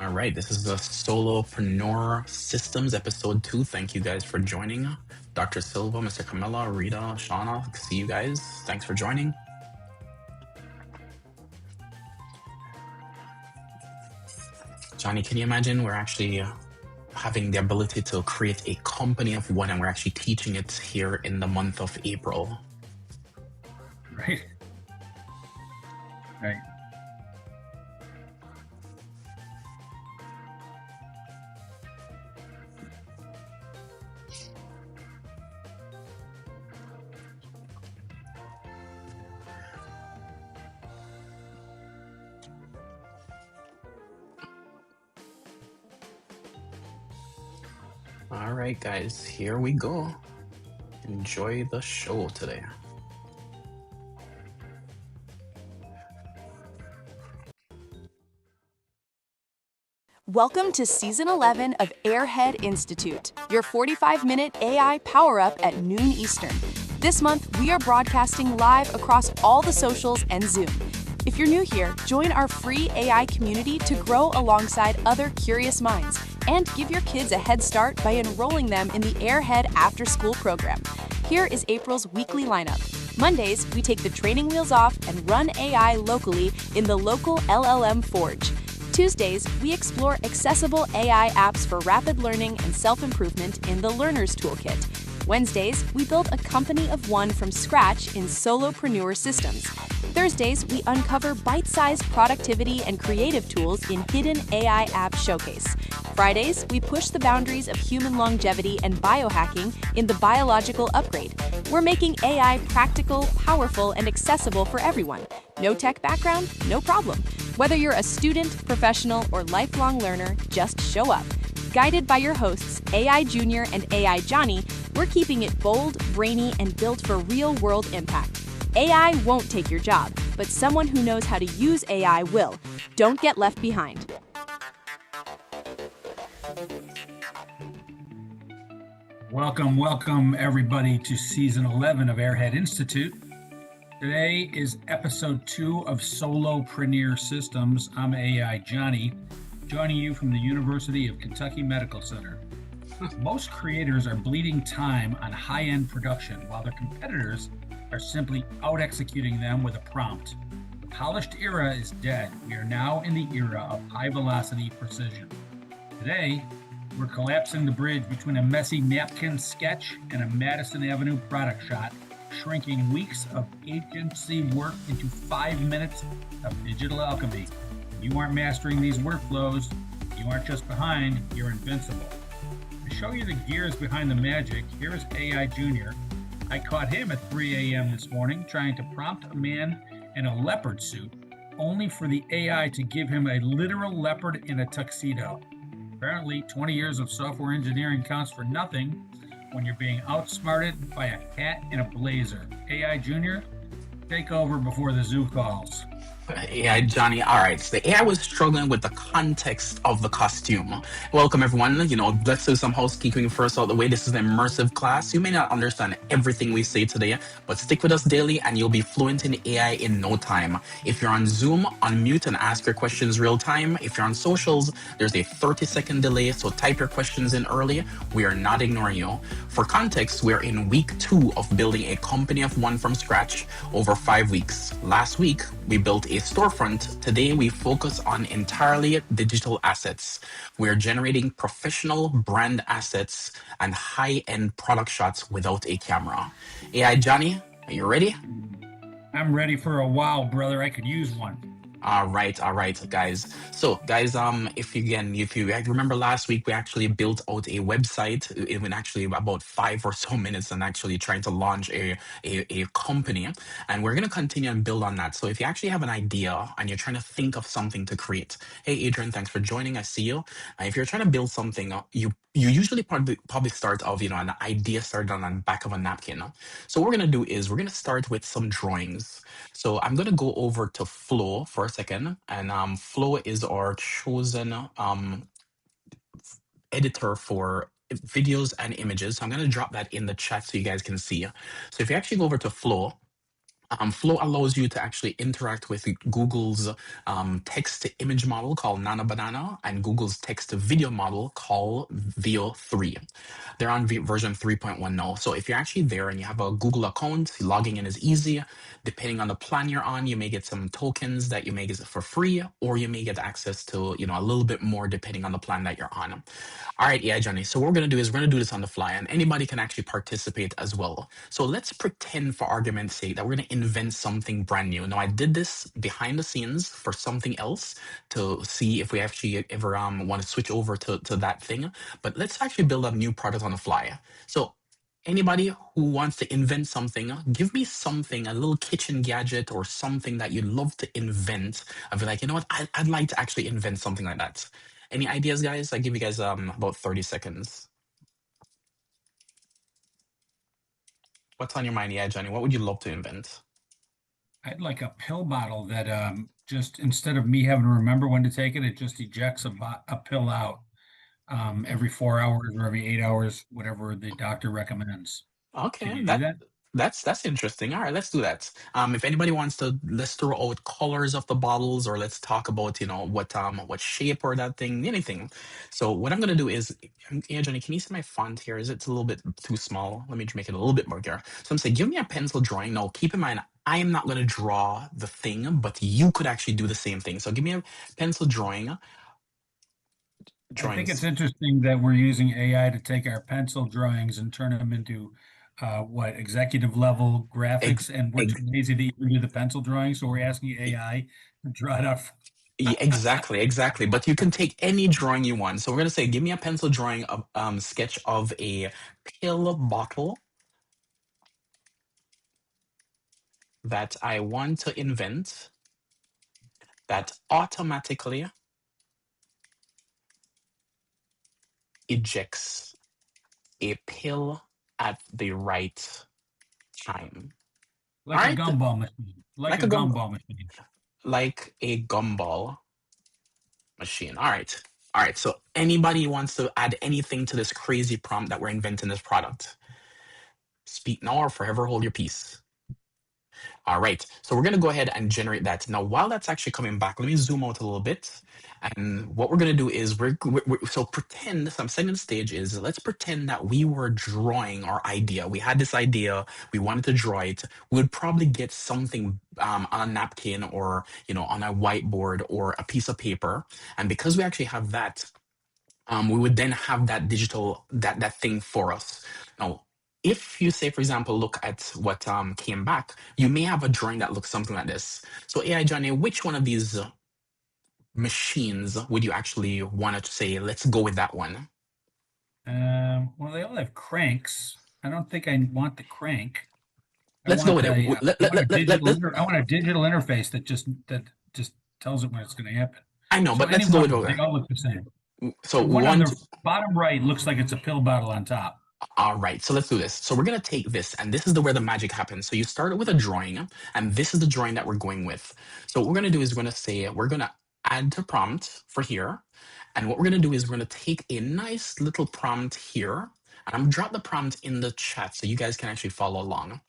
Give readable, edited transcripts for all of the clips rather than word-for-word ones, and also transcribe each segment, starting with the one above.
All right, this is the Solopreneur Systems episode 2. Thank you guys for joining. Dr. Silva, Mr. Camilla, Rita, Shauna, see you guys. Thanks for joining. Johnny, can you imagine we're actually having the ability to create a company of one, and we're actually teaching it here in the month of April? Right. Right. All right, guys, here we go. Enjoy the show today. Welcome to Season 11 of Airhead Institute, your 45-minute AI power-up at noon Eastern. This month, we are broadcasting live across all the socials and Zoom. If you're new here, join our free AI community to grow alongside other curious minds and give your kids a head start by enrolling them in the Airhead After School program. Here is April's weekly lineup. Mondays, we take the training wheels off and run AI locally in the local LLM Forge. Tuesdays, we explore accessible AI apps for rapid learning and self-improvement in the Learner's Toolkit. Wednesdays, we build a company of one from scratch in Solopreneur Systems. Thursdays, we uncover bite-sized productivity and creative tools in Hidden AI App Showcase. Fridays, we push the boundaries of human longevity and biohacking in the Biological Upgrade. We're making AI practical, powerful, and accessible for everyone. No tech background? No problem. Whether you're a student, professional, or lifelong learner, just show up. Guided by your hosts, AI Junior and AI Johnny, we're keeping it bold, brainy, and built for real-world impact. AI won't take your job, but someone who knows how to use AI will. Don't get left behind. Welcome everybody to Season 11 of Airhead Institute. Today is episode 2 of Solopreneur Systems. I'm AI Johnny, joining you from the University of Kentucky Medical Center. Most creators are bleeding time on high-end production, while their competitors are simply out-executing them with a prompt. The polished era is dead. We are now in the era of high-velocity precision. Today, we're collapsing the bridge between a messy napkin sketch and a Madison Avenue product shot, shrinking weeks of agency work into 5 minutes of digital alchemy. If you aren't mastering these workflows, you aren't just behind, you're invincible. To show you the gears behind the magic, here is AI Junior. I caught him at 3 a.m. this morning trying to prompt a man in a leopard suit, only for the AI to give him a literal leopard in a tuxedo. Apparently, 20 years of software engineering counts for nothing when you're being outsmarted by a cat in a blazer. AI Junior, take over before the zoo calls. AI Johnny. All right, so the AI was struggling with the context of the costume. Welcome, everyone. Let's do some housekeeping first out the way. This is an immersive class. You may not understand everything we say today, but stick with us daily and you'll be fluent in AI in no time. If you're on Zoom, unmute and ask your questions real time. If you're on socials, there's a 30-second delay, so type your questions in early. We are not ignoring you. For context, we're in week 2 of building a company of one from scratch over 5 weeks. Last week, we built a storefront. Today, we focus on entirely digital assets. We're generating professional brand assets and high-end product shots without a camera. AI Johnny, are you ready? I'm ready for a wow, brother. I could use one. All right, guys. So, guys, if you remember last week, we actually built out a website in actually about 5 or so minutes, and actually trying to launch a company, and we're gonna continue and build on that. So, if you actually have an idea and you're trying to think of something to create, hey, Adrian, thanks for joining. I see you. If you're trying to build something, you usually probably start off, an idea started on the back of a napkin. So, what we're gonna do is we're gonna start with some drawings. So I'm going to go over to Flow for a second, and Flow is our chosen editor for videos and images. So I'm going to drop that in the chat so you guys can see. So if you actually go over to Flow, Flow allows you to actually interact with Google's text to image model called Nano Banana and Google's text to video model called Veo 3. They're on version 3.1 now. So if you're actually there and you have a Google account, logging in is easy. Depending on the plan you're on, you may get some tokens that you may get for free, or you may get access to, a little bit more depending on the plan that you're on. All right, yeah, Johnny. So what we're going to do is we're going to do this on the fly, and anybody can actually participate as well. So let's pretend, for argument's sake, that we're going to invent something brand new. Now, I did this behind the scenes for something else to see if we actually ever want to switch over to that thing. But let's actually build a new product on the fly. So anybody who wants to invent something, give me something, a little kitchen gadget or something that you'd love to invent. I'd be like, you know what? I'd like to actually invent something like that. Any ideas, guys? I give you guys about 30 seconds. What's on your mind? Yeah, Johnny, what would you love to invent? I'd like a pill bottle that just instead of me having to remember when to take it, it just ejects a pill out every 4 hours or every 8 hours, whatever the doctor recommends. Can Okay, you do that? that's interesting. All right, let's do that. If anybody wants to, let's throw out colors of the bottles, or let's talk about what shape or that thing, anything. So what I'm gonna do is, yeah, Johnny, can you see my font here? Is it a little bit too small? Let me make it a little bit bigger. So I'm saying, give me a pencil drawing. Now, keep in mind, I am not gonna draw the thing, but you could actually do the same thing. So give me a pencil drawing. I think it's Drawings. interesting that we're using AI to take our pencil drawings and turn them into executive level Egg, graphics, and we're too lazy to even do the pencil drawing, so we're asking AI to draw it up. Yeah, exactly. But you can take any drawing you want. So we're gonna say, give me a pencil drawing of sketch of a pill bottle that I want to invent that automatically ejects a pill at the right time. All Like a right, gumball machine. Like like a a gum, gumball machine. like a gumball machine. All right. So anybody wants to add anything to this crazy prompt that we're inventing this product? Speak now or forever hold your peace. All right, so we're going to go ahead and generate that. Now, while that's actually coming back, let me zoom out a little bit. And what we're going to do is so pretend, so I'm setting the stage is, let's pretend that we were drawing our idea. We had this idea, we wanted to draw it. We would probably get something on a napkin or, on a whiteboard or a piece of paper. And because we actually have that, we would then have that digital, that thing for us. Now, if you say, for example, look at what came back, you may have a drawing that looks something like this. So AI Johnny, which one of these machines would you actually want to say, let's go with that one? Well, they all have cranks. I don't think I want the crank. Let's go with it. I want a digital interface that just tells it when it's going to happen. I know, So but any let's go one with of them, it. they all look the same. So The one on one, the bottom right looks like it's a pill bottle on top. all right, so let's do this. So we're going to take this, and this is where the magic happens. So you start with a drawing, and this is the drawing that we're going with. So what we're going to do is we're going to say, we're going to add to prompt for here. And what we're going to do is we're going to take a nice little prompt here, and I'm going to drop the prompt in the chat so you guys can actually follow along.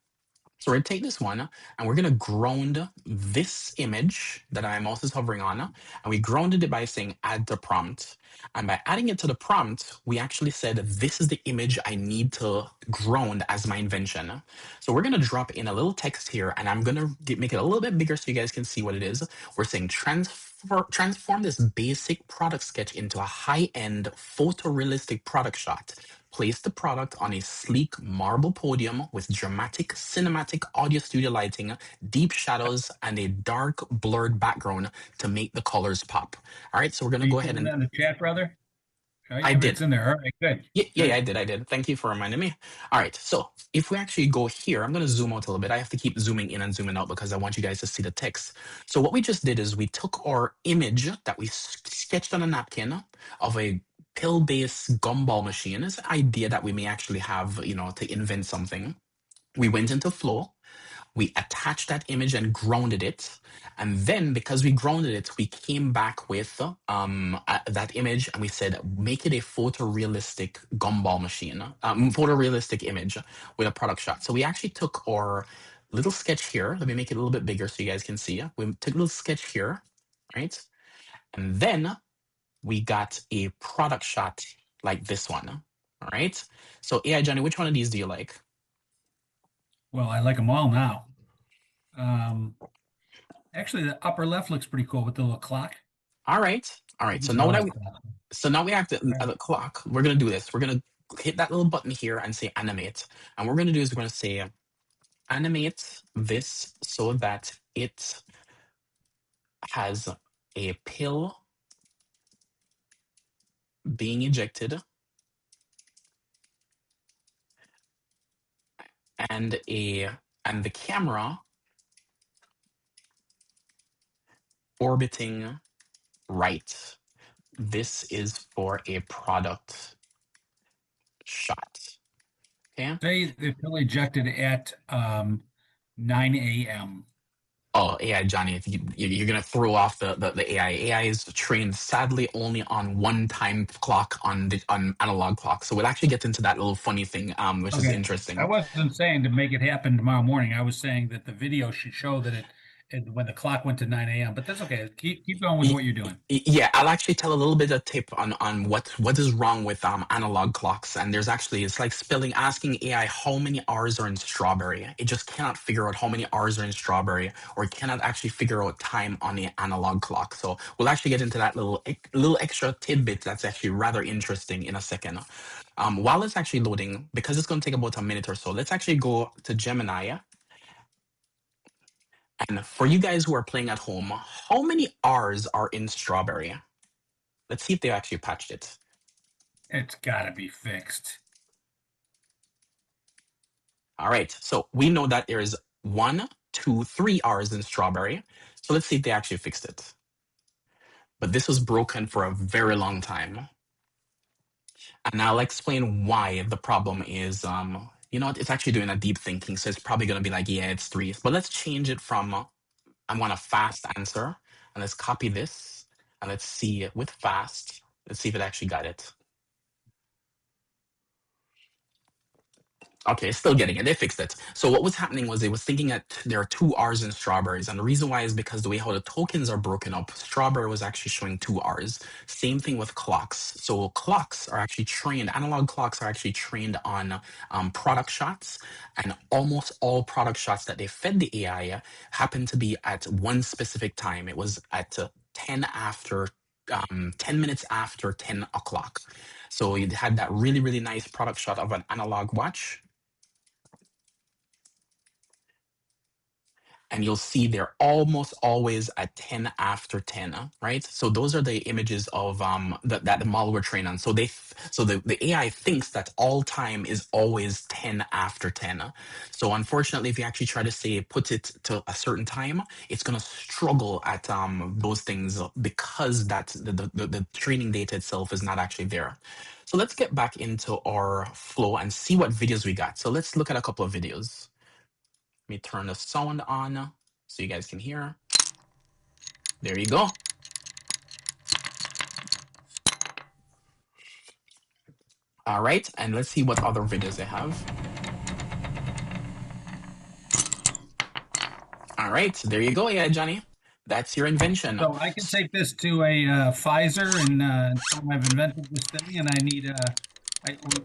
So we're going to take this one and we're going to ground this image that my mouse is hovering on, and we grounded it by saying add to prompt. And by adding it to the prompt, we actually said this is the image I need to ground as my invention. So we're going to drop in a little text here, and I'm going to make it a little bit bigger so you guys can see what it is. We're saying transform this basic product sketch into a high-end photorealistic product shot. Place the product on a sleek marble podium with dramatic cinematic audio studio lighting, deep shadows, and a dark blurred background to make the colors pop. All right, so we're going to go ahead and... in the chat, brother? I did. It's in there. All right, good. Yeah, I did. Thank you for reminding me. All right, so if we actually go here, I'm going to zoom out a little bit. I have to keep zooming in and zooming out because I want you guys to see the text. So what we just did is we took our image that we sketched on a napkin of a pill-based gumball machine. It's an idea that we may actually have, to invent something. We went into Flow. We attached that image and grounded it. And then because we grounded it, we came back with that image and we said, make it a photorealistic gumball machine, photorealistic image with a product shot. So we actually took our little sketch here. Let me make it a little bit bigger so you guys can see. We took a little sketch here, right? And then we got a product shot like this one, all right? So AI Johnny, which one of these do you like? Well, I like them all now. Actually, the upper left looks pretty cool with the little clock. All right, all right. So I now like that that. so now we have to Right. the clock. We're gonna do this. We're gonna hit that little button here and say animate. And what we're gonna do is we're gonna say animate this so that it has a pill being ejected and the camera orbiting right. This is for a product shot. Okay. Say the pill ejected at 9 a.m. Oh, AI, Johnny, if you're gonna throw off the AI. AI is trained sadly only on one time clock on analog clock. So we'll actually get into that little funny thing, which is Okay. I interesting. wasn't saying to make it happen tomorrow morning. I was saying that the video should show that when the clock went to 9 a.m. But that's okay. Keep going with what you're doing. Yeah, I'll actually tell a little bit of tip on what is wrong with analog clocks. And there's actually it's like asking AI how many R's are in strawberry. It just cannot figure out how many R's are in strawberry, or it cannot actually figure out time on the analog clock. So we'll actually get into that little extra tidbit that's actually rather interesting in a second. While it's actually loading, because it's going to take about a minute or so, let's actually go to Gemini. And for you guys who are playing at home, how many R's are in strawberry? Let's see if they actually patched it. It's got to be fixed. All right, so we know that there is 1, 2, 3 R's in strawberry. So let's see if they actually fixed it. But this was broken for a very long time. And I'll explain why the problem is, you know what, it's actually doing a deep thinking. So it's probably going to be like, yeah, it's 3. But let's change it from, I want a fast answer. And let's copy this. And let's see with fast. Let's see if it actually got it. Okay, still getting it. They fixed it. So what was happening was they was thinking that there are 2 R's in strawberries. And the reason why is because the way how the tokens are broken up, strawberry was actually showing 2 R's. Same thing with clocks. So clocks are actually trained, analog clocks are actually trained on product shots. And almost all product shots that they fed the AI happened to be at one specific time. It was at 10 minutes after 10 o'clock. So you had that really, really nice product shot of an analog watch. And you'll see they're almost always at 10 after 10, right? So those are the images of that the model we're trained on. So the AI thinks that all time is always 10 after 10. So unfortunately, if you actually try to say put it to a certain time, it's going to struggle at those things because that the training data itself is not actually there. So let's get back into our flow and see what videos we got. So let's look at a couple of videos. Let me turn the sound on so you guys can hear. There you go. All right, and let's see what other videos they have. All right, there you go. Yeah, Johnny, that's your invention. So I can take this to a Pfizer and tell them I've invented this thing, and I need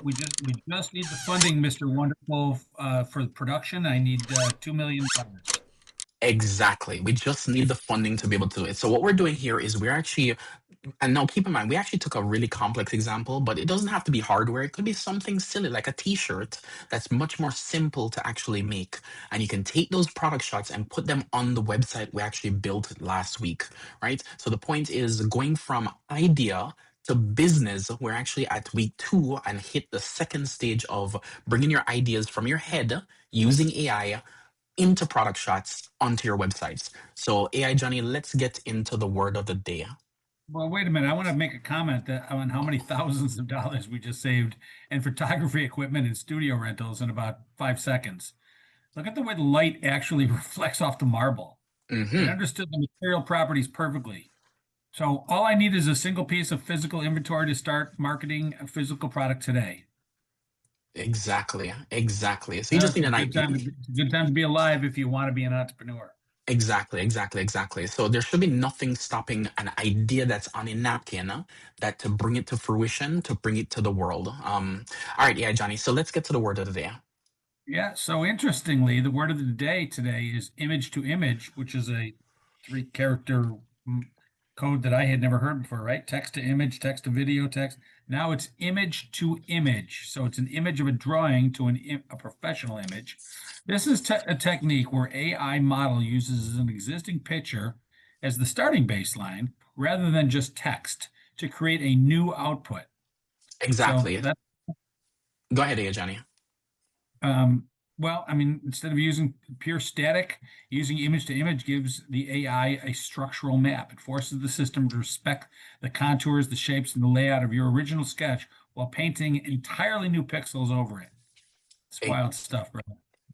we just need the funding, Mr. Wonderful, for the production. I need $2 million. Exactly. We just need the funding to be able to do it. So what we're doing here is we're actually, and now keep in mind, we actually took a really complex example, but it doesn't have to be hardware. It could be something silly like a t-shirt that's much more simple to actually make. And you can take those product shots and put them on the website we actually built last week, right? So the point is going from idea to business. We're actually at week 2 and hit the second stage of bringing your ideas from your head using AI into product shots onto your websites. So AI Johnny, let's get into the word of the day. Well, wait a minute. I want to make a comment on how many thousands of dollars we just saved in photography equipment and studio rentals in about 5 seconds. Look at the way the light actually reflects off the marble. It understood the material properties perfectly. So all I need is a single piece of physical inventory to start marketing a physical product today. Exactly. So you just It's need a an good time idea. to be, it's a good time to be alive if you want to be an entrepreneur. Exactly. So there should be nothing stopping an idea that's on a napkin that to bring it to fruition, to bring it to the world. All right, yeah, Johnny. So let's get to the word of the day. Yeah. So interestingly, the word of the day today is image to image, which is a three-character code that I had never heard before, right? Text to image, text to video, text. Now it's image to image. So it's an image of a drawing to a professional image. This is a technique where AI model uses an existing picture as the starting baseline rather than just text to create a new output. So Exactly. that Go ahead, yeah, Johnny. Um, well, I mean, instead of using pure static, using image to image gives the AI a structural map. It forces the system to respect the contours, the shapes, and the layout of your original sketch while painting entirely new pixels over it. It's wild stuff, bro.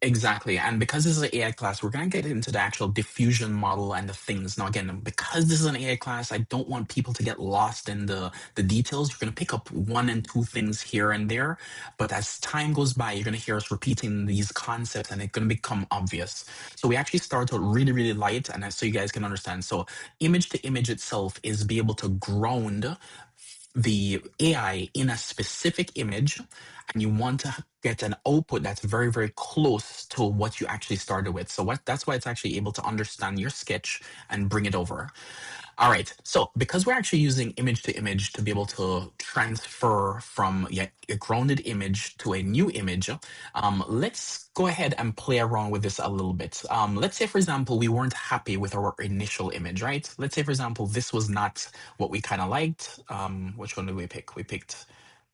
Exactly. And because this is an AI class, we're going to get into the actual diffusion model and the things. Now, again, because this is an AI class, I don't want people to get lost in the details. You're going to pick up one and two things here and there. But as time goes by, you're going to hear us repeating these concepts and it's going to become obvious. So we actually start out really light. And so you guys can understand. So image to image itself is be able to ground the AI in a specific image, and you want to get an output that's very close to what you actually started with. So that's why it's actually able to understand your sketch and bring it over. All right, so because we're actually using image to image to be able to transfer from a grounded image to a new image, let's go ahead and play around with this a little bit. Let's say, for example, we weren't happy with our initial image, right? Let's say, for example, this was not what we kind of liked. Which one did we pick? We picked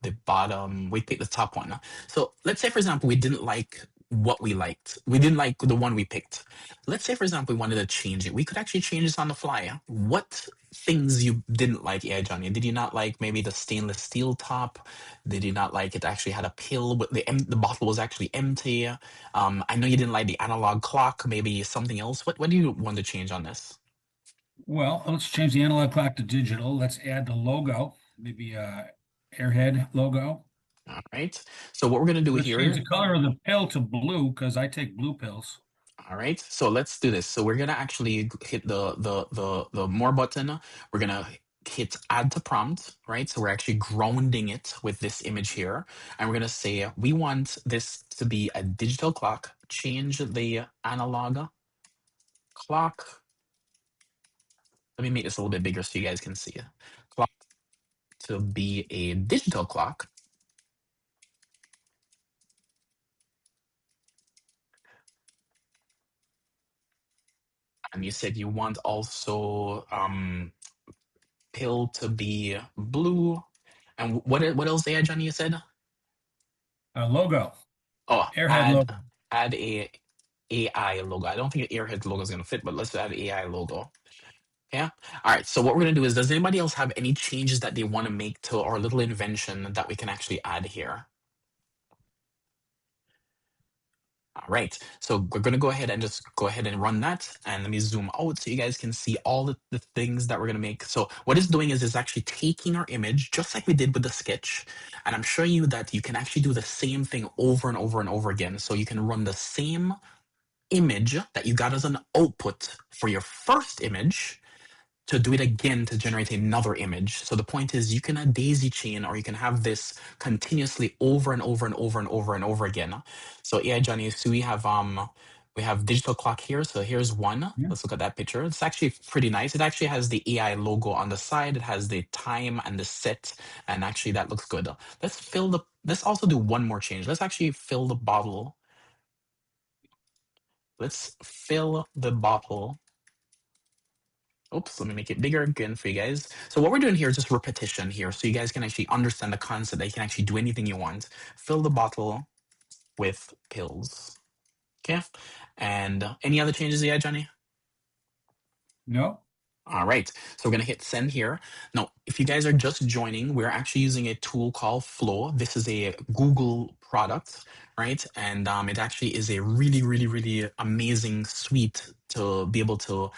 the bottom, we picked the top one. So let's say, for example, we didn't like what we liked. We didn't like the one we picked. Let's say, for example, we wanted to change it. We could actually change this on the fly. What things you didn't like, yeah, Johnny? Did you not like maybe the stainless steel top? Did you not like it actually had a pill, but the bottle was actually empty? I know you didn't like the analog clock, maybe something else. What do you want to change on this? Well, let's change the analog clock to digital. Let's add the logo, maybe Airhead logo. All right. So what we're gonna do Let's change here. the color of the pill to blue because I take blue pills. All right, so let's do this. So we're gonna actually hit the more button. We're gonna hit add to prompt, right? So we're actually grounding it with this image here, and we're gonna say we want this to be a digital clock. Change the analog clock. Let me make this a little bit bigger so you guys can see it. Clock to be a digital clock. And you said you want also pill to be blue. And what else there, Johnny? You said? Logo, Oh, Airhead add logo. add a AI logo. I don't think an Airhead logo is gonna fit, but let's add AI logo. Yeah. All right. So what we're gonna do is, does anybody else have any changes that they want to make to our little invention that we can actually add here? All right. So we're gonna go ahead and just go ahead and run that, and let me zoom out so you guys can see all the things that we're gonna make. So what it's doing is it's actually taking our image just like we did with the sketch, and I'm showing you that you can actually do the same thing over and over and over again. So you can run the same image that you got as an output for your first image to do it again to generate another image. So the point is you can daisy chain, or you can have this continuously over and over and over and over and over again. So yeah, Johnny, so we have digital clock here. So here's one. Yeah. Let's look at that picture. It's actually pretty nice. It actually has the AI logo on the side. It has the time and the set, and actually that looks good. Let's also do one more change. Let's actually fill the bottle. Let's fill the bottle. Oops, let me make it bigger again for you guys. So what we're doing here is just repetition here, so you guys can actually understand the concept that you can actually do anything you want. Fill the bottle with pills. Okay. And any other changes yet, Johnny? No. All right, so we're gonna hit send here. Now, if you guys are just joining, we're actually using a tool called Flow. This is a Google product, right? And it actually is a really amazing suite to be able to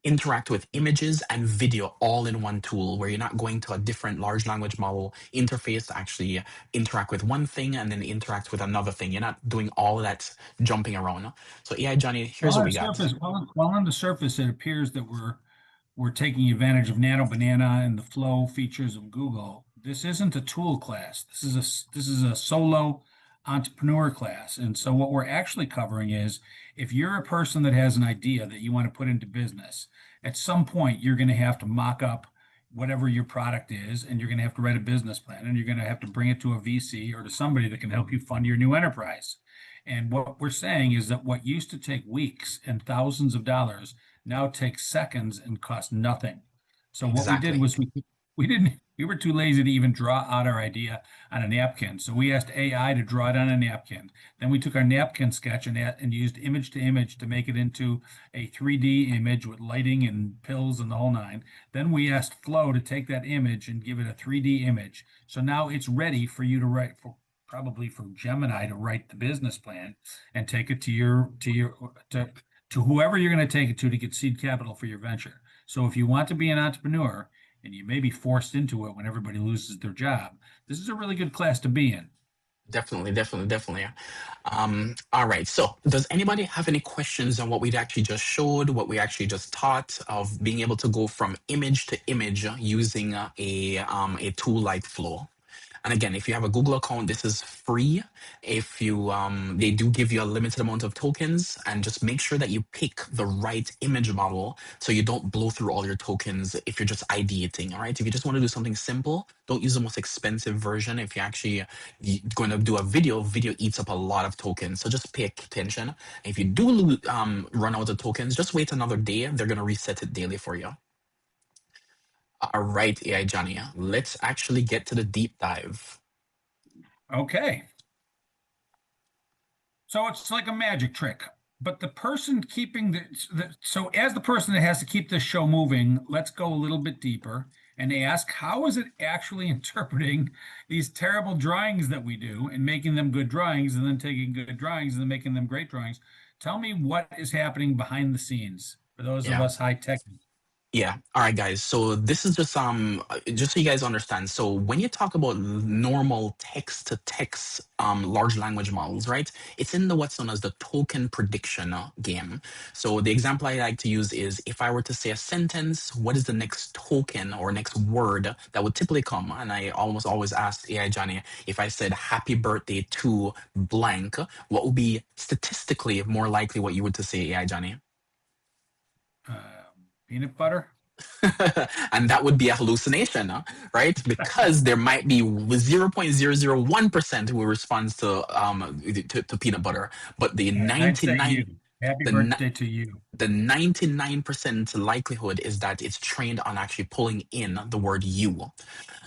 interact with images and video all in one tool, where you're not going to a different large language model interface to actually interact with one thing and then interact with another thing. You're not doing all of that jumping around. So AI Johnny, here's Well, what on we the got. surface, on the surface, it appears that we're taking advantage of Nano Banana and the flow features of Google. This isn't a tool class. This is a solo entrepreneur class. And so what we're actually covering is, if you're a person that has an idea that you want to put into business, at some point you're going to have to mock up whatever your product is, and you're going to have to write a business plan, and you're going to have to bring it to a VC or to somebody that can help you fund your new enterprise. And what we're saying is that what used to take weeks and thousands of dollars now takes seconds and costs nothing. So what we did Exactly. was we were too lazy to even draw out our idea on a napkin. So we asked AI to draw it on a napkin. Then we took our napkin sketch and used image to image to make it into a 3D image with lighting and pills and the whole nine. Then we asked Flow to take that image and give it a 3D image. So now it's ready for you to write, probably for Gemini to write the business plan and take it to whoever you're going to take it to get seed capital for your venture. So if you want to be an entrepreneur, and you may be forced into it when everybody loses their job, this is a really good class to be in. Definitely. All right. So, does anybody have any questions on what we actually just showed, what we actually just taught of being able to go from image to image using a tool like Flow? And again, if you have a Google account, this is free. If you, they do give you a limited amount of tokens, and just make sure that you pick the right image model so you don't blow through all your tokens if you're just ideating. All right. If you just want to do something simple, don't use the most expensive version. If you're actually going to do a video eats up a lot of tokens. So just pay attention. If you do run out of tokens, just wait another day. They're going to reset it daily for you. All right, AI Johnny, let's actually get to the deep dive. Okay. So it's like a magic trick, but the person keeping so as the person that has to keep this show moving, let's go a little bit deeper and ask, how is it actually interpreting these terrible drawings that we do and making them good drawings, and then taking good drawings and then making them great drawings? Tell me what is happening behind the scenes for those of us high tech. Yeah. All right, guys. So this is just so you guys understand. So when you talk about normal text to text large language models, right? It's in the what's known as the token prediction game. So the example I like to use is, if I were to say a sentence, what is the next token or next word that would typically come? And I almost always ask AI Johnny, if I said happy birthday to blank, what would be statistically more likely what you would to say, AI Johnny? Peanut butter. And that would be a hallucination, right? Because there might be 0.001% who responds to peanut butter, but the And I'd say 99 you. Happy birthday to you. the 99% likelihood is that it's trained on actually pulling in the word you.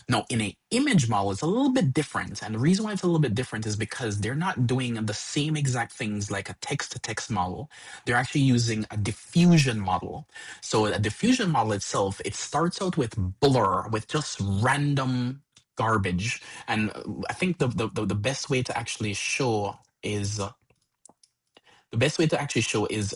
Now, in an image model, it's a little bit different. And the reason why it's a little bit different is because they're not doing the same exact things like a text-to-text model. They're actually using a diffusion model. So a diffusion model itself, it starts out with blur, with just random garbage. And I think the best way to actually show is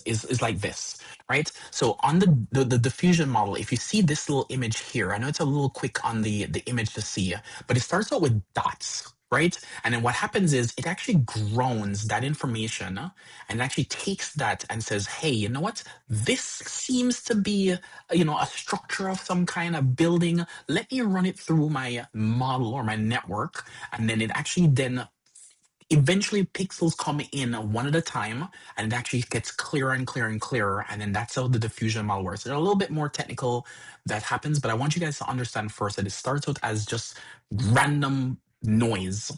is like this, right? So on the diffusion model, if you see this little image here, I know it's a little quick on the image to see, but it starts out with dots, right? And then what happens is it actually groans that information and actually takes that and says, hey, you know what? This seems to be, a structure of some kind of building. Let me run it through my model or my network. And then it actually then eventually pixels come in one at a time, and it actually gets clearer and clearer and clearer, and then that's how the diffusion model works. They're a little bit more technical that happens, but I want you guys to understand first that it starts out as just random noise,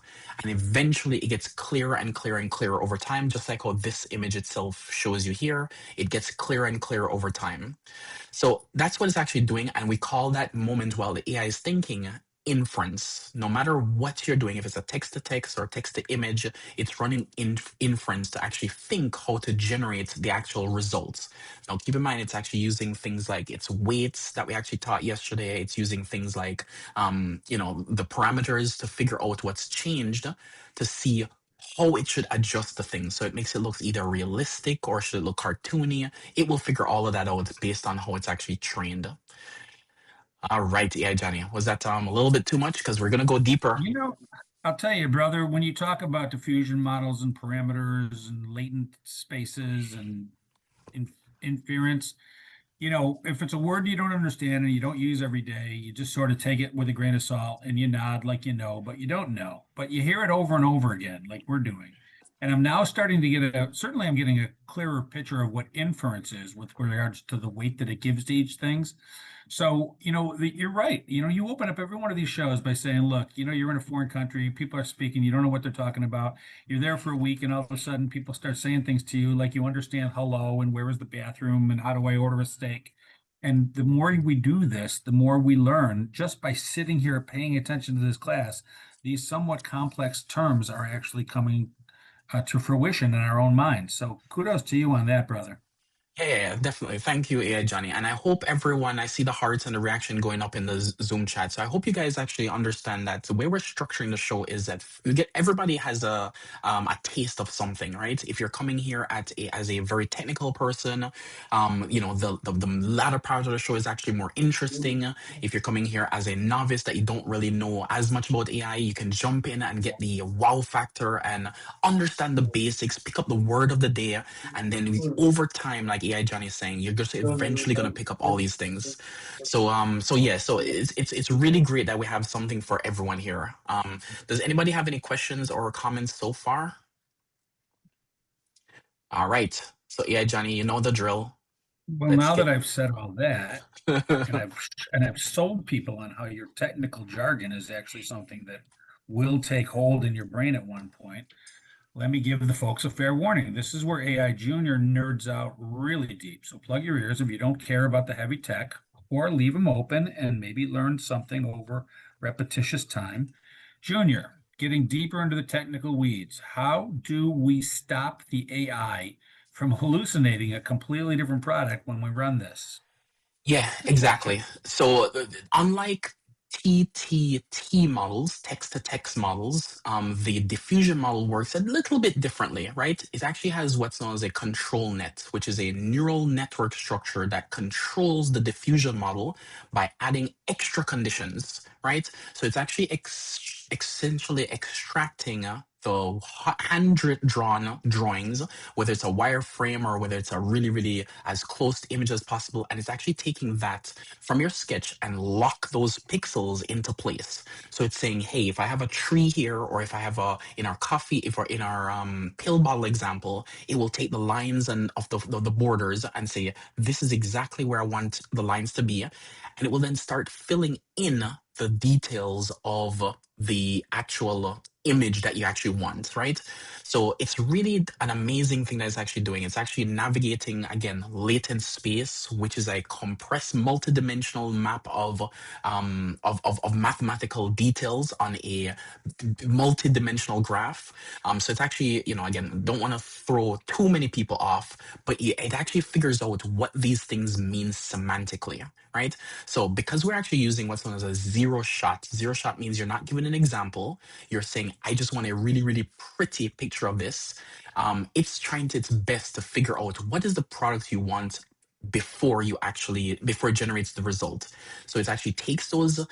and eventually it gets clearer and clearer and clearer over time, just like how this image itself shows you here. It gets clearer and clearer over time. So that's what it's actually doing, and we call that moment while the AI is thinking inference. No matter what you're doing, if it's a text to text or text to image, it's running inference to actually think how to generate the actual results. Now, keep in mind, it's actually using things like its weights that we actually taught yesterday. It's using things like, the parameters to figure out what's changed to see how it should adjust the thing. So it makes it look either realistic or should it look cartoony. It will figure all of that out based on how it's actually trained. All right, yeah, Johnny, was that a little bit too much? Because we're gonna go deeper. You know, I'll tell you, brother, when you talk about diffusion models and parameters and latent spaces and inference, if it's a word you don't understand and you don't use every day, you just sort of take it with a grain of salt and you nod like you know, but you don't know. But you hear it over and over again, like we're doing. And I'm now starting to certainly I'm getting a clearer picture of what inference is with regards to the weight that it gives to each things. So, you're right. You open up every one of these shows by saying, look, you're in a foreign country, people are speaking, you don't know what they're talking about. You're there for a week, and all of a sudden people start saying things to you like you understand hello and where is the bathroom and how do I order a steak. And the more we do this, the more we learn just by sitting here paying attention to this class. These somewhat complex terms are actually coming to fruition in our own minds. So kudos to you on that, brother. Yeah, definitely. Thank you, AI Johnny. And I hope everyone, I see the hearts and the reaction going up in the Zoom chat. So I hope you guys actually understand that the way we're structuring the show is that everybody has a taste of something, right? If you're coming here as a very technical person, the latter part of the show is actually more interesting. If you're coming here as a novice that you don't really know as much about AI, you can jump in and get the wow factor and understand the basics, pick up the word of the day, and then over time, like AI Johnny is saying, you're just eventually gonna pick up all these things. So it's really great that we have something for everyone here. Does anybody have any questions or comments so far? All right. So AI Johnny, you know the drill. Well, Let's now that get I've said all that, and I've sold people on how your technical jargon is actually something that will take hold in your brain at one point, let me give the folks a fair warning. This is where AI Junior nerds out really deep. So plug your ears if you don't care about the heavy tech, or leave them open and maybe learn something over repetitious time. Junior, getting deeper into the technical weeds, how do we stop the AI from hallucinating a completely different product when we run this? Yeah, exactly. So unlike TTT models, text-to-text models, the diffusion model works a little bit differently, right? It actually has what's known as a control net, which is a neural network structure that controls the diffusion model by adding extra conditions, right? So it's actually essentially extracting the hand-drawn drawings, whether it's a wireframe or whether it's a really, really as close to image as possible. And it's actually taking that from your sketch and lock those pixels into place. So it's saying, hey, if I have a tree here, or if I have in our coffee, if we're in our pill bottle example, it will take the lines and of the borders and say, this is exactly where I want the lines to be. And it will then start filling in the details of the actual image that you actually want, right? So it's really an amazing thing that it's actually doing. It's actually navigating, again, latent space, which is a compressed multidimensional map of mathematical details on a multidimensional graph. So it's actually, again, don't want to throw too many people off, but it actually figures out what these things mean semantically, right? So because we're actually using what's known as a zero shot means you're not given an example. You're saying, I just want a really, really pretty picture of this. It's trying its best to figure out what is the product you want before it generates the result. So it actually takes those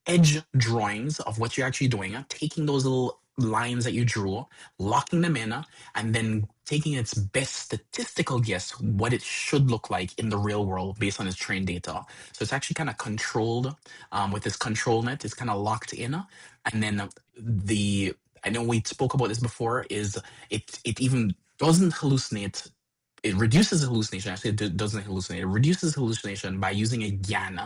edge drawings of what you're actually doing, taking those little lines that you drew, locking them in, and then taking its best statistical guess what it should look like in the real world based on its trained data. So it's actually kind of controlled with this control net. It's kind of locked in, and then I know we spoke about this before. Is it even doesn't hallucinate, it reduces hallucination. Actually, it doesn't hallucinate. It reduces hallucination by using a GAN.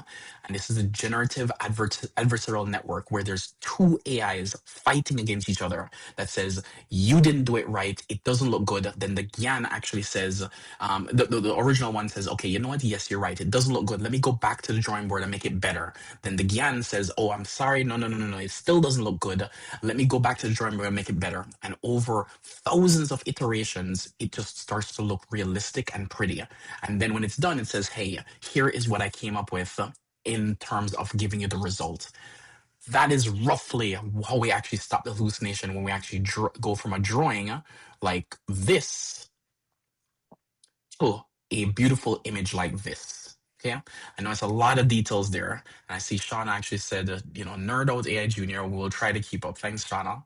And this is a generative adversarial network where there's two AIs fighting against each other that says, you didn't do it right. It doesn't look good. Then the GAN actually says, the original one says, okay, you know what? Yes, you're right. It doesn't look good. Let me go back to the drawing board and make it better. Then the GAN says, oh, I'm sorry. No. It still doesn't look good. Let me go back to the drawing board and make it better. And over thousands of iterations, it just starts to look realistic and pretty. And then when it's done, it says, hey, here is what I came up with in terms of giving you the result. That is roughly how we actually stop the hallucination when we actually go from a drawing like this to a beautiful image like this. Okay, I know it's a lot of details there, and I see Shauna actually said, nerd out AI Junior. We'll try to keep up. Thanks, Shauna.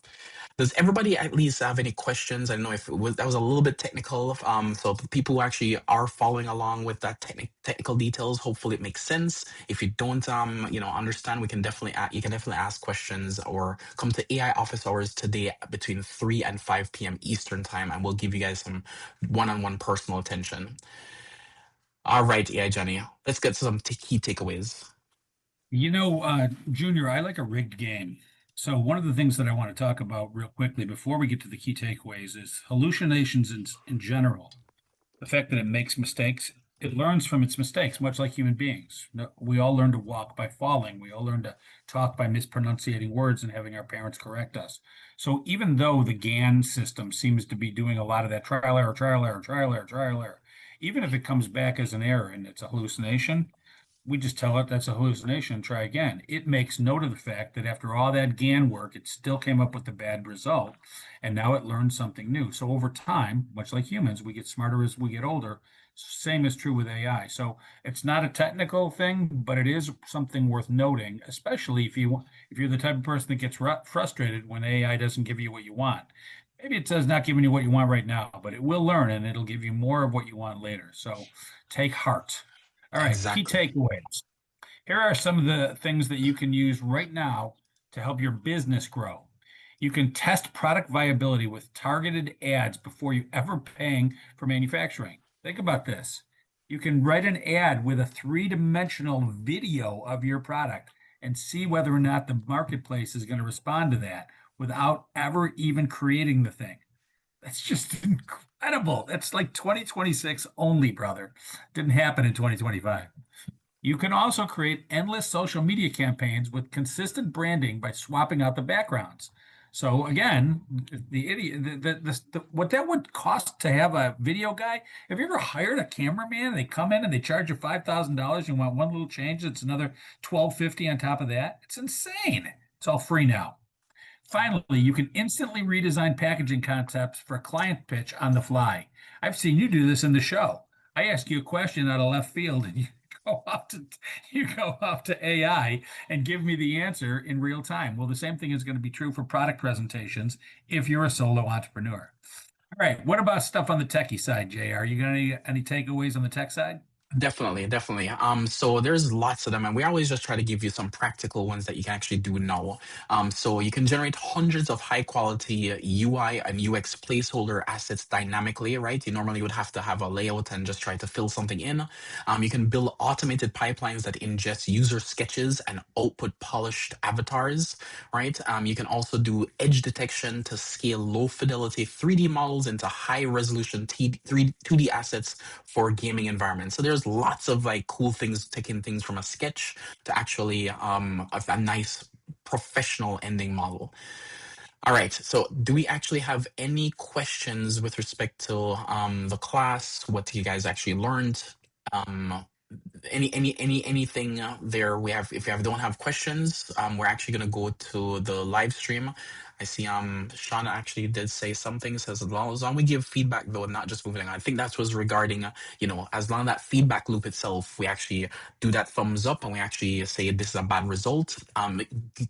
Does everybody at least have any questions? I don't know if that was a little bit technical. So for people who actually are following along with that technical details, hopefully it makes sense. If you don't, understand, we can definitely you can definitely ask questions or come to AI office hours today between 3 and 5 p.m. Eastern time, and we'll give you guys some one-on-one personal attention. All right, AI Johnny, let's get some key takeaways. Junior, I like a rigged game. So one of the things that I want to talk about real quickly before we get to the key takeaways is hallucinations in general. The fact that it makes mistakes, it learns from its mistakes, much like human beings. We all learn to walk by falling. We all learn to talk by mispronunciating words and having our parents correct us. So even though the GAN system seems to be doing a lot of that trial error, trial error, trial error, trial error, even if it comes back as an error and it's a hallucination, we just tell it that's a hallucination and try again. It makes note of the fact that after all that GAN work, it still came up with the bad result, and now it learned something new. So over time, much like humans, we get smarter as we get older. Same is true with AI. So it's not a technical thing, but it is something worth noting, especially if you're the type of person that gets frustrated when AI doesn't give you what you want. Maybe it says not giving you what you want right now, but it will learn and it'll give you more of what you want later. So take heart. All right, key Exactly. takeaways. Here are some of the things that you can use right now to help your business grow. You can test product viability with targeted ads before you ever paying for manufacturing. Think about this. You can write an ad with a three-dimensional video of your product and see whether or not the marketplace is going to respond to that without ever even creating the thing. That's just incredible. That's like 2026 only, brother. Didn't happen in 2025. You can also create endless social media campaigns with consistent branding by swapping out the backgrounds. So again, the idiot, what that would cost to have a video guy. Have you ever hired a cameraman? They come in and they charge you $5,000. You want one little change, it's another $1,250 on top of that. It's insane. It's all free now. Finally, you can instantly redesign packaging concepts for a client pitch on the fly. I've seen you do this in the show. I ask you a question out of left field, and you go off to AI and give me the answer in real time. Well, the same thing is going to be true for product presentations if you're a solo entrepreneur. All right, what about stuff on the techie side, JR? You got any takeaways on the tech side? Definitely, definitely. So there's lots of them, and we always just try to give you some practical ones that you can actually do now. So you can generate hundreds of high quality UI and UX placeholder assets dynamically, right? You normally would have to have a layout and just try to fill something in. You can build automated pipelines that ingest user sketches and output polished avatars, right? You can also do edge detection to scale low fidelity 3D models into high resolution 2D assets for gaming environments. So there's lots of like cool things, taking things from a sketch to actually a nice professional ending model. All right, so do we actually have any questions with respect to the class, what you guys actually learned? Anything there? We have, if you don't have questions, we're actually going to go to the live stream. I see Shauna actually did say something, says as long we give feedback though, not just moving on. I think that was regarding as long as that feedback loop itself, we actually do that thumbs up and we actually say this is a bad result.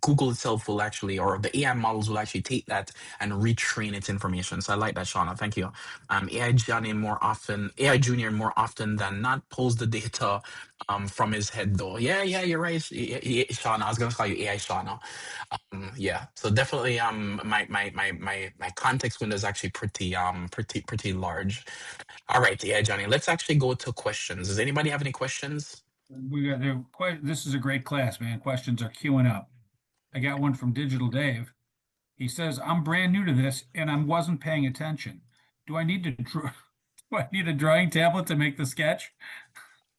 Google itself will actually, or the AI models will actually take that and retrain its information. So I like that, Shauna. Thank you. AI Junior more often than not pulls the data from his head though. Yeah, you're right, Shauna. I was gonna call you AI Shauna. Yeah, so definitely my context window is actually pretty large. All right, yeah, Johnny, let's actually go to questions. Does anybody have any questions? This is a great class, man. Questions are queuing up. I got one from Digital Dave. He says, I'm brand new to this and I wasn't paying attention. Do I need to do I need a drawing tablet to make the sketch?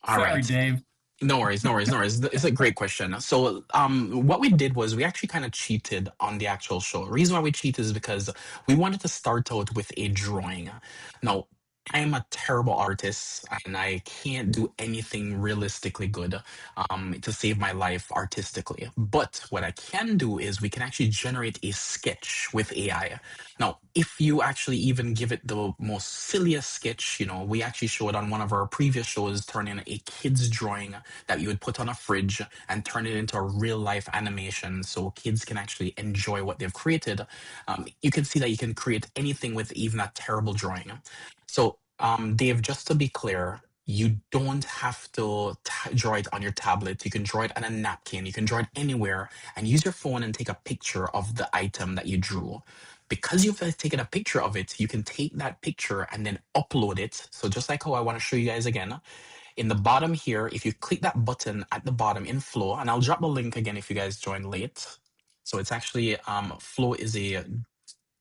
All Sorry, right. Dave. No worries. It's a great question. So, what we did was we actually kind of cheated on the actual show. The reason why we cheated is because we wanted to start out with a drawing. Now, I'm a terrible artist and I can't do anything realistically good to save my life artistically. But what I can do is we can actually generate a sketch with AI. Now, if you actually even give it the most silliest sketch, we actually showed on one of our previous shows turning a kid's drawing that you would put on a fridge and turn it into a real life animation so kids can actually enjoy what they've created. You can see that you can create anything with even a terrible drawing. So, Dave, just to be clear, you don't have to draw it on your tablet. You can draw it on a napkin. You can draw it anywhere and use your phone and take a picture of the item that you drew. Because you've taken a picture of it, you can take that picture and then upload it. So just like how I want to show you guys again, in the bottom here, if you click that button at the bottom in Flow, and I'll drop the link again if you guys joined late. So it's actually, Flow is a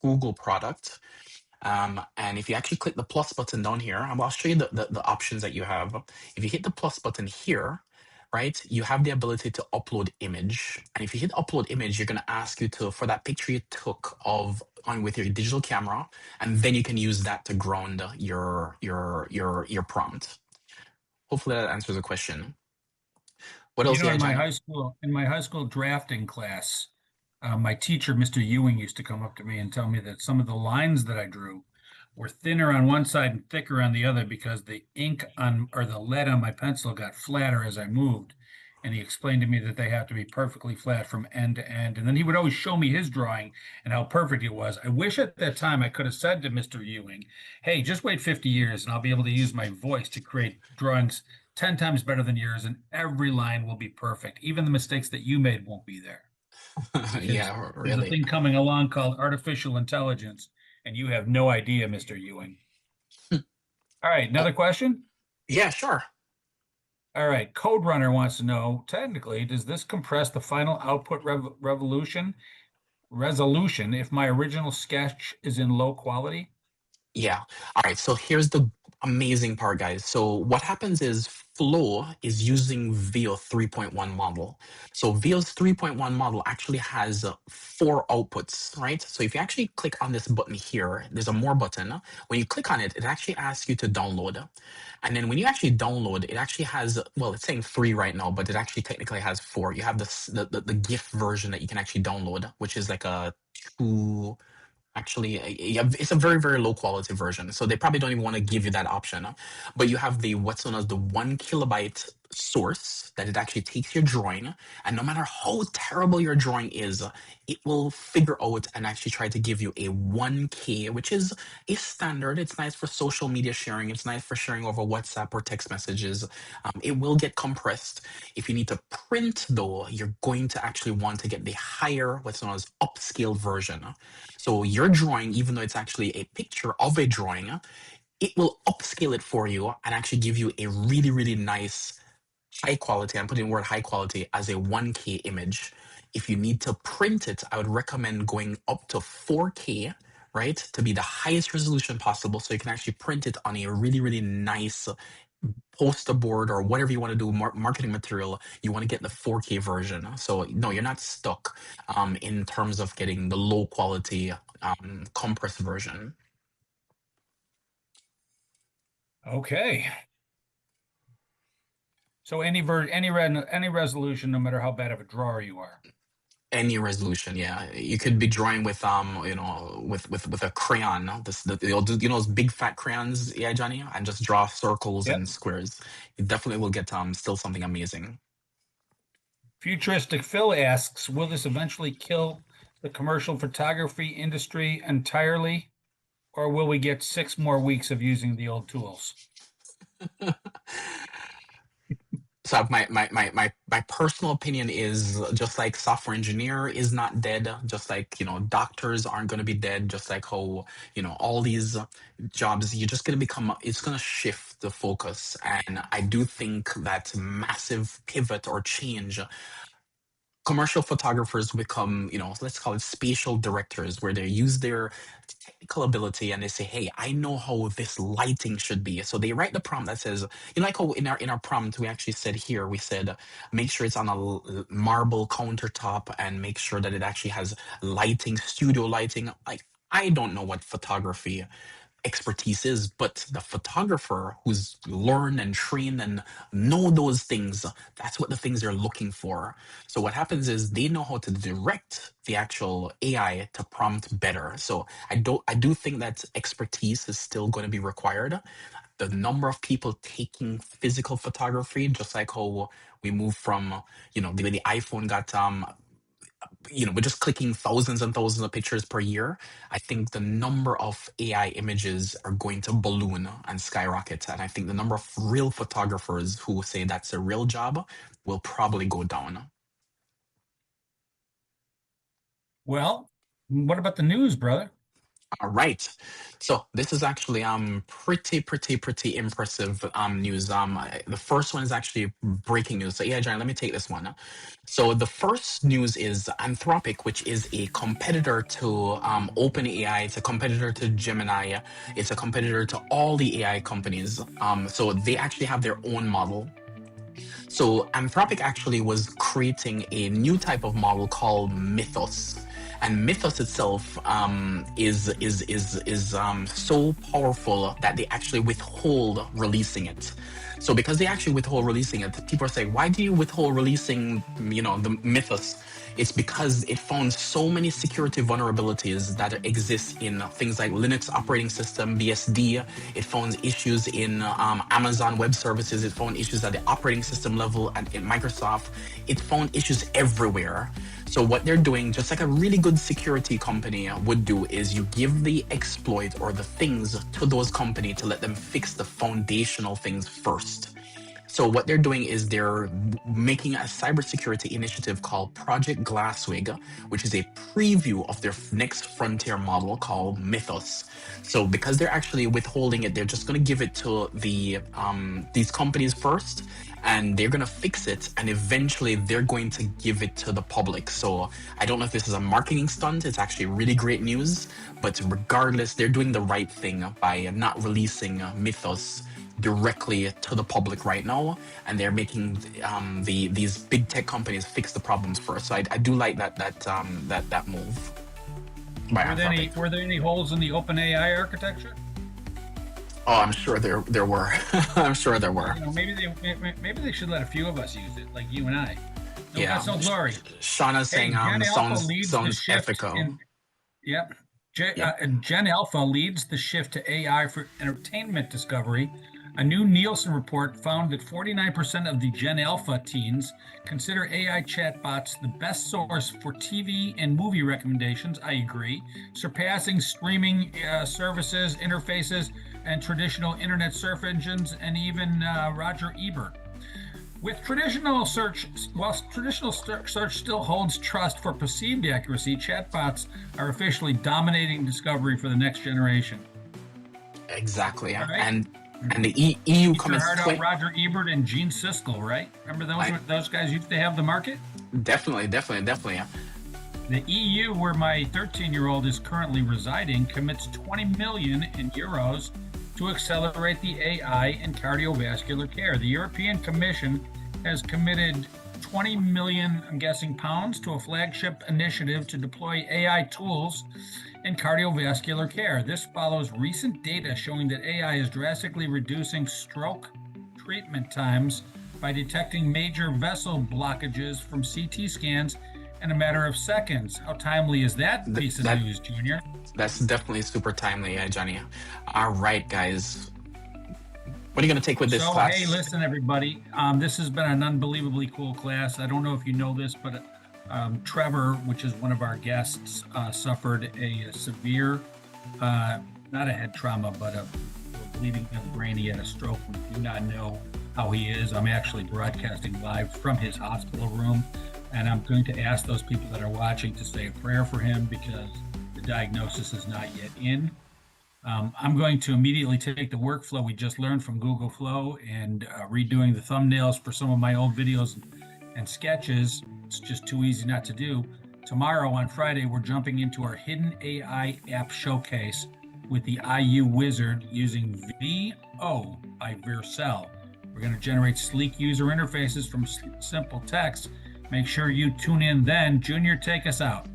Google product. And if you actually click the plus button down here, I'll show you the options that you have. If you hit the plus button here, right, you have the ability to upload image. And if you hit upload image, you're going to ask you to, for that picture you took with your digital camera, and then you can use that to ground your prompt. Hopefully that answers the question. What else? Yeah, In Johnny? my high school drafting class, my teacher, Mr. Ewing, used to come up to me and tell me that some of the lines that I drew were thinner on one side and thicker on the other because the ink on or the lead on my pencil got flatter as I moved. And he explained to me that they have to be perfectly flat from end to end. And then he would always show me his drawing and how perfect it was. I wish at that time I could have said to Mr. Ewing, hey, just wait 50 years and I'll be able to use my voice to create drawings 10 times better than yours, and every line will be perfect. Even the mistakes that you made won't be there because Yeah, there's a really. thing coming along called artificial intelligence, and you have no idea, Mr. Ewing. All right, another question? Yeah, sure. All right, Code Runner wants to know, technically, does this compress the final output resolution if my original sketch is in low quality? Yeah. All right. So here's the amazing part, guys. So what happens is Flow is using VO 3.1 model. So VO's 3.1 model actually has 4 outputs, right? So if you actually click on this button here, there's a more button. When you click on it, it actually asks you to download. And then when you actually download, it actually has, well, it's saying 3 right now, but it actually technically has 4. You have the GIF version that you can actually download, which is like a 2. Actually, yeah, it's a very, very low quality version. So they probably don't even want to give you that option. But you have the what's known as the 1 kilobyte source that it actually takes your drawing. And no matter how terrible your drawing is, it will figure out and actually try to give you a 1K, which is a standard. It's nice for social media sharing. It's nice for sharing over WhatsApp or text messages. It will get compressed. If you need to print, though, you're going to actually want to get the higher, what's known as upscale version. So your drawing, even though it's actually a picture of a drawing, it will upscale it for you and actually give you a really, really nice high quality. I'm putting the word high quality as a 1K image. If you need to print it, I would recommend going up to 4K, right, to be the highest resolution possible so you can actually print it on a really, really nice poster board or whatever you want to do, marketing material. You want to get the 4K version. So no, you're not stuck in terms of getting the low quality compressed version. Okay. So any resolution, no matter how bad of a drawer you are. Any resolution, yeah. You could be drawing with with a crayon. You'll do, those big fat crayons, yeah, Johnny, and just draw circles Yep. and squares. You definitely will get still something amazing. Futuristic Phil asks, will this eventually kill the commercial photography industry entirely, or will we get 6 more weeks of using the old tools? So my personal opinion is just like software engineer is not dead, just like doctors aren't going to be dead, just like how all these jobs, you're just going to become, it's going to shift the focus. And I do think that massive pivot or change, commercial photographers become, let's call it spatial directors, where they use their technical ability and they say, hey, I know how this lighting should be. So they write the prompt that says, like how in our prompt we actually said here, we said make sure it's on a marble countertop and make sure that it actually has lighting, studio lighting. Like, I don't know what photography expertise is, but the photographer who's learned and trained and know those things, that's what the things they're looking for. So what happens is they know how to direct the actual AI to prompt better. So I do think that expertise is still going to be required. The number of people taking physical photography, just like how we moved from, the iPhone got we're just clicking thousands and thousands of pictures per year. I think the number of AI images are going to balloon and skyrocket. And I think the number of real photographers who say that's a real job will probably go down. Well, what about the news, brother? All right. So this is actually pretty impressive news. The first one is actually breaking news. So yeah, John, let me take this one. So the first news is Anthropic, which is a competitor to OpenAI. It's a competitor to Gemini. It's a competitor to all the AI companies. So they actually have their own model. So Anthropic actually was creating a new type of model called Mythos. And Mythos itself is so powerful that they actually withhold releasing it. So because they actually withhold releasing it, people are saying, why do you withhold releasing, the Mythos? It's because it found so many security vulnerabilities that exist in things like Linux operating system, BSD. It found issues in Amazon Web Services. It found issues at the operating system level at in Microsoft. It found issues everywhere. So what they're doing, just like a really good security company would do, is you give the exploit or the things to those companies to let them fix the foundational things first. So what they're doing is they're making a cybersecurity initiative called Project Glasswing, which is a preview of their next frontier model called Mythos. So because they're actually withholding it, they're just going to give it to these companies first, and they're going to fix it, and eventually they're going to give it to the public. So I don't know if this is a marketing stunt. It's actually really great news, but regardless, they're doing the right thing by not releasing Mythos directly to the public right now, and they're making these big tech companies fix the problems first. So I do like that move. Were there any holes in the OpenAI architecture? Oh, I'm sure there were. I'm sure there were. Maybe they should let a few of us use it, like you and I. No, yeah. That's no glory. Shauna's saying sounds ethical. Yep. Gen Alpha leads the shift to AI for entertainment discovery. A new Nielsen report found that 49% of the Gen Alpha teens consider AI chatbots the best source for TV and movie recommendations. I agree, surpassing streaming services, interfaces, and traditional internet search engines, and even Roger Ebert. While traditional search still holds trust for perceived accuracy, chatbots are officially dominating discovery for the next generation. Right? And the EU comments. You heard Roger Ebert and Gene Siskel, right? Remember those guys used to have the market? Definitely. The EU, where my 13-year-old is currently residing, commits 20 million euros to accelerate the AI in cardiovascular care. The European Commission has committed 20 million, I'm guessing, pounds to a flagship initiative to deploy AI tools in cardiovascular care. This follows recent data showing that AI is drastically reducing stroke treatment times by detecting major vessel blockages from CT scans in a matter of seconds. How timely is that piece of news, Junior? That's definitely super timely, Johnny. All right, guys. What are you going to take with this class? Hey, listen, everybody. This has been an unbelievably cool class. I don't know if you know this, but Trevor, which is one of our guests, suffered a severe, not a head trauma, but a bleeding of the brain. He had a stroke. We do not know how he is. I'm actually broadcasting live from his hospital room, and I'm going to ask those people that are watching to say a prayer for him because the diagnosis is not yet in. I'm going to immediately take the workflow we just learned from Google Flow and redoing the thumbnails for some of my old videos and sketches. It's just too easy not to do. Tomorrow on Friday, we're jumping into our hidden AI app showcase with the IU Wizard using VO by Vercel. We're going to generate sleek user interfaces from simple text. Make sure you tune in then. Junior, take us out.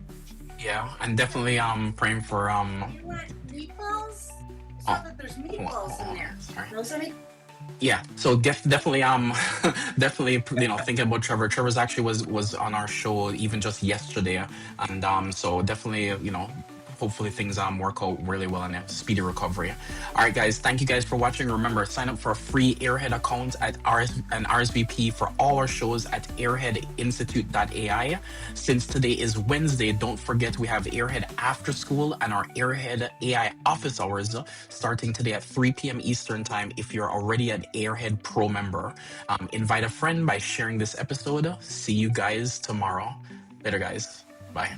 Yeah, and definitely praying for There's meatballs in there. Sorry. Those are meat. Yeah, so definitely definitely thinking about Trevor. Trevor's actually was on our show even just yesterday, and so definitely hopefully things work out really well and a speedy recovery. All right, guys, thank you guys for watching. Remember, sign up for a free Airhead account at RSVP for all our shows at airheadinstitute.ai. Since today is Wednesday, don't forget we have Airhead After School and our Airhead AI office hours starting today at 3 p.m. Eastern Time if you're already an Airhead Pro member. Invite a friend by sharing this episode. See you guys tomorrow. Later, guys. Bye.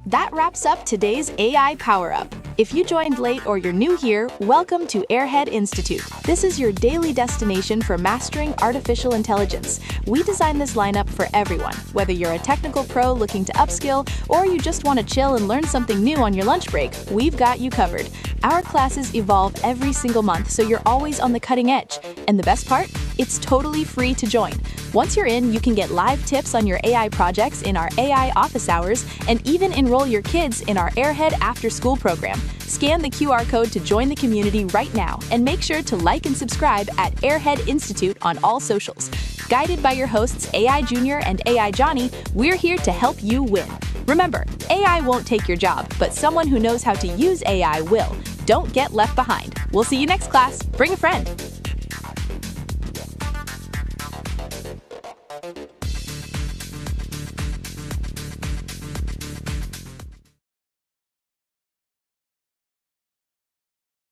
That wraps up today's AI Power Up. If you joined late or you're new here, welcome to Airhead Institute. This is your daily destination for mastering artificial intelligence. We designed this lineup for everyone, whether you're a technical pro looking to upskill or you just want to chill and learn something new on your lunch break, we've got you covered. Our classes evolve every single month, so you're always on the cutting edge. And the best part? It's totally free to join. Once you're in, you can get live tips on your AI projects in our AI office hours and even enroll your kids in our Airhead After School program. Scan the QR code to join the community right now and make sure to like and subscribe at Airhead Institute on all socials. Guided by your hosts AI Junior and AI Johnny, we're here to help you win. Remember, AI won't take your job, but someone who knows how to use AI will. Don't get left behind. We'll see you next class. Bring a friend.